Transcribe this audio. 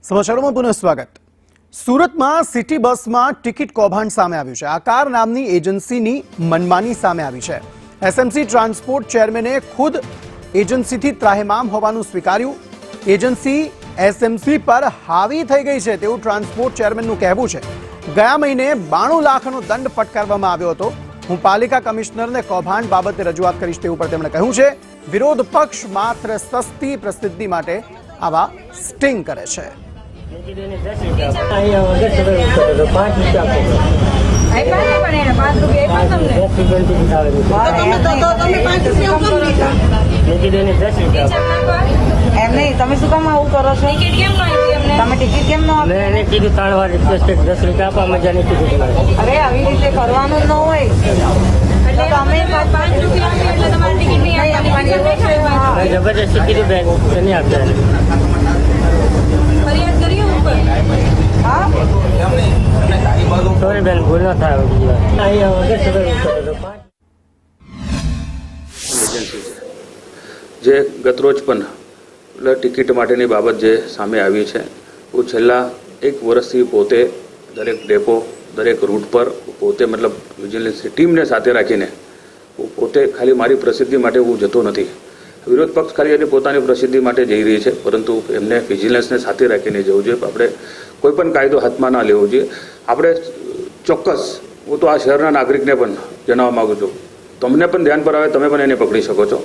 સમાચારોમાં પુનઃ સ્વાગત। સુરતમાં સિટી બસમાં ટિકિટ કૌભાંડ સામે આવ્યું છે। આકાર નામની એજન્સીની મનમાની સામે આવી છે। એસએમસી ટ્રાન્સપોર્ટ ચેરમેને ખુદ એજન્સીથી ત્રાહિમામ હોવાનું સ્વીકાર્યું। એજન્સી એસએમસી પર હાવી થઈ ગઈ છે તેવું ટ્રાન્સપોર્ટ ચેરમેનનું કહેવું છે। ગયા મહિને 92 લાખનો દંડ ફટકારવામાં આવ્યો હતો। હું પાલિકા કમિશનરને કૌભાંડ બાબતે રજૂઆત કરીશ તેવું પણ તેમણે કહ્યું છે। વિરોધ પક્ષ માત્ર સસ્તી પ્રસિદ્ધિ માટે આવા સ્ટિંગ કરે છે। એમ નહીં, તમે શું કામ આવું કરો છો? તમે ટિકિટ કેમ ન આપી? મેં કીધું 3 વાર રિક્વેસ્ટ 10 રૂપિયા આપવા મજાની ટિકિટ મળે। અરે આવી રીતે કરવાનું ન હોય। તો તમે 5 રૂપિયા આપી એટલે તમારી ટિકિટ નહીં આપવાની એવું છે? મેં જબરજસ્તી કીધું બેન નહીં આપતા। ફરિયાદ કરીએ ઉપર? હા, સોરી બેન, ભૂલ ન થાય બીજી વાર। અહીંયા વગર સદર એજન્સી છે જે ગતરોજ પણ ટિકિટ માટેની બાબત જે સામે આવી છે। હું છેલ્લા 1 વર્ષથી પોતે દરેક ડેપો દરેક રૂટ પર પોતે મતલબ વિજિલન્સની ટીમને સાથે રાખીને હું પોતે ખાલી મારી પ્રસિદ્ધિ માટે હું જતો નથી। વિરોધ પક્ષ ખાલી એની પોતાની પ્રસિદ્ધિ માટે જઈ રહી છે, પરંતુ એમને વિજિલન્સને સાથે રાખીને જવું જોઈએ। આપણે કોઈ પણ કાયદો હાથમાં ના લેવો જોઈએ। આપણે ચોક્કસ, હું તો આ શહેરના નાગરિકને પણ જણાવવા માગું છું, તમને પણ ધ્યાન પર આવે તમે પણ એને પકડી શકો છો।